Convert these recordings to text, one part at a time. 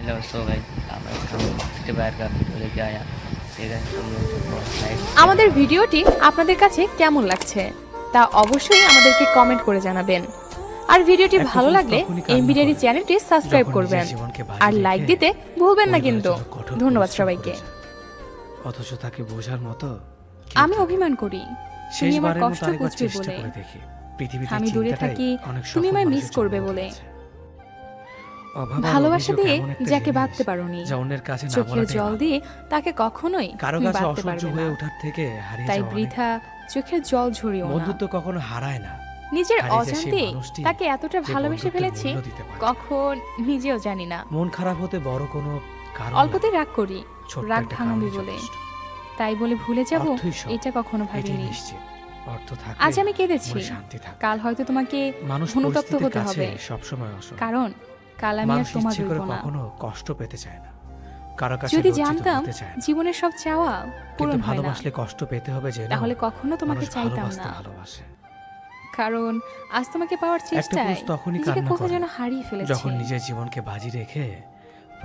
Hello so guys मैं free fire का video लेके आया। ठीक है तुम लोग बहुत लाइक আমাদের ভিডিওটি আপনাদের কাছে কেমন লাগছে তা অবশ্যই আমাদেরকে কমেন্ট করে জানাবেন। আর ভিডিওটি একটা ভালো পুরুষ লাগলে তখনই কান্না এমবিডিআরি করে চ্যানেলটি সাবস্ক্রাইব যখন করবেন নিজের জীবনকে বাজি আর লাইক রেখে দিতে ভুলবেন না পরিবারের কিন্তু। জন্য কঠোর ধন্যবাদ পরিশ্রম সবাইকে। করে যায়। অথচ তাকে বোঝার মতো কেউ আমি থাকে না। অভিমান করি তুমি আমার শেষবারের মতো কষ্ট আরেকবার বুঝবে চেষ্টা বলে, করে দেখি পৃথিবীতে আমি দূরে চিন্তাটাই থাকি অনেক তুমি সফল আমায় মিস মানুষের করবে জন্ম বলে। দিয়েছে। অভাব আর ভালোবাসা অভিযোগ দিয়ে এমন একটা যাকে জিনিস বাঁধতে পারোনি, যা অন্যের কাছে না চোখের বলাটাই জল ভালো। দিয়ে তাকে কখনোই কারো তুমি কাছে বাঁধতে অসহ্য পারবে হয়ে না। ওঠার থেকে হারিয়ে তাই যাওয়া অনেক বৃথা চোখের জল ঝরিও না। বন্ধুত্ব কখনো হারায় না। নিজের হারিয়ে যায় সেই অজান্তে মানুষটি তাকে এতটা যে ভালোবেসে বন্ধুত্বের ফেলেছি মূল্য দিতে পারে। কখন নিজেও জানি না। মন খারাপ হতে বড় কোনো কারণ অল্পতে লাগে না। রাগ করি, ছোট্ট রাগ একটা ভাঙাবি কারণই বলে, যথেষ্ট। তাই বলে ভুলে যাব অর্থই সব। এটা কখনো এটাই ভাবিনি। নিশ্চিত অর্থ থাকলে আজ আমি কেঁদেছি, মনে শান্তি থাকে। কাল হয়তো তোমাকে মানুষ অনুতপ্ত পরিস্থিতির হতে কাছে হবে, সবসময় অসহায়। কারণ কাল আমি আর মানুষ তোমার ইচ্ছে করে রইব না। কখনো কষ্ট পেতে চায় না, কারো কাছে যদি লজ্জিত জানতাম হতে চায় না। জীবনের সব চাওয়া কিন্তু পূরণ হয় না, ভালোবাসলে কষ্ট পেতে হবে যেন তাহলে কখনো তোমাকে মানুষ চাইতাম ভালোবাসতে না। ভালোবাসে। কারণ আজ তোমাকে পাওয়ার একটা চেষ্টায় পুরুষ তখনই নিজেকে কান্না কোথাও করে যেন হারিয়ে ফেলেছি। যখন নিজের জীবনকে বাজি রেখে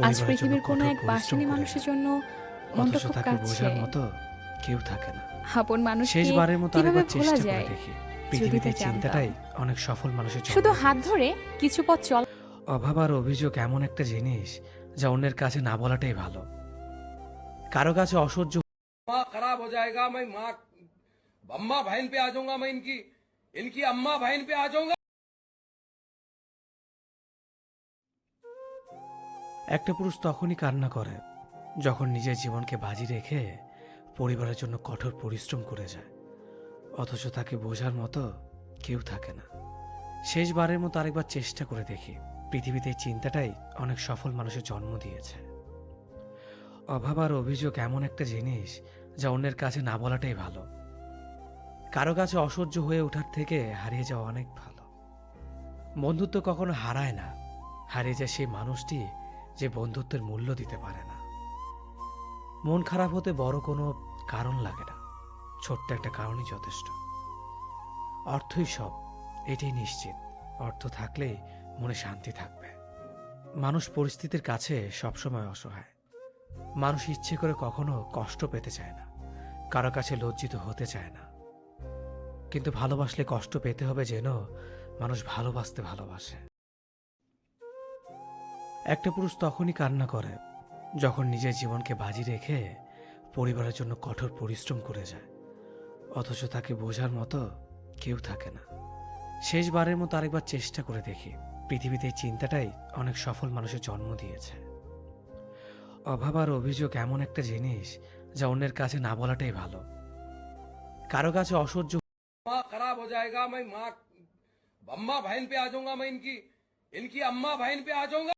আজ পরিবারের জন্য পৃথিবীর কোনো কঠোর এক পরিশ্রম বাসিনী করে মানুষের যায়। জন্য মনটা অথচ খুব তাকে কাঁদছে। বোঝার মতো কেউ থাকে না। আপন মানুষকে শেষবারের মতো কিভাবে আরেকবার ভোলা চেষ্টা করে যায় দেখি যদি পৃথিবীতে তা জানতাম। চিন্তাটাই অনেক সফল মানুষের জন্ম শুধু হাত দিয়েছে। ধরে কিছু পথ চল। অভাব আর অভিযোগ এমন একটা জিনিস যা অন্যের কাছে না বলাটাই ভালো। কারো কাছে অসহ্য माँ खराब हो जाएगा। मैं माँ अम्मा बहन पे आ जाऊंगा। मैं इनकी इनकी अम्मा बहन पे आ जाऊंगा। একটা পুরুষ তখনই কান্না করে যখন নিজের জীবনকে বাজি রেখে পরিবারের জন্য কঠোর পরিশ্রম করে যায়। অথচ তাকে বোঝার মতো কেউ থাকে না। শেষবারের মতো আরেকবার চেষ্টা করে দেখি পৃথিবীতে এই চিন্তাটাই অনেক সফল মানুষের জন্ম দিয়েছে। অভাব আর অভিযোগ এমন একটা জিনিস যা অন্যের কাছে না বলাটাই ভালো। কারো কাছে অসহ্য হয়ে ওঠার থেকে হারিয়ে যাওয়া অনেক ভালো। বন্ধুত্ব কখনো হারায় না, হারিয়ে যায় সেই মানুষটি যে বন্ধুত্বের মূল্য দিতে পারে না। মন খারাপ হতে বড় কোনো কারণ লাগে না, ছোট্ট একটা কারণই যথেষ্ট। অর্থই সব, এটাই নিশ্চিত অর্থ থাকলে মনে শান্তি থাকবে। মানুষ পরিস্থিতির কাছে সবসময় অসহায়। মানুষ ইচ্ছে করে কখনো কষ্ট পেতে চায় না, কারো কাছে লজ্জিত হতে চায় না। কিন্তু ভালোবাসলে কষ্ট পেতে হবে যেন মানুষ ভালোবাসতে ভালোবাসে। একটা পুরুষ তখনই কান্না করে যখন নিজের জীবনকে বাজি রেখে পরিবারের জন্য কঠোর পরিশ্রম করে যায়। অথচ তাকে বোঝার মতো কেউ থাকে না। শেষবারের মতো আরেকবার চেষ্টা করে দেখি পৃথিবীতে এই চিন্তাটাই অনেক সফল মানুষের জন্ম দিয়েছে। অভাব আর অভিযোগ এমন একটা জিনিস যা অন্যের কাছে না বলাটাই ভালো। কারো কাছে অসহ্য माँ खराब हो जाएगा। मैं माँ अम्मा बहन पे आ जाऊंगा। मैं इनकी इनकी अम्मा बहन पे आ जाऊंगा।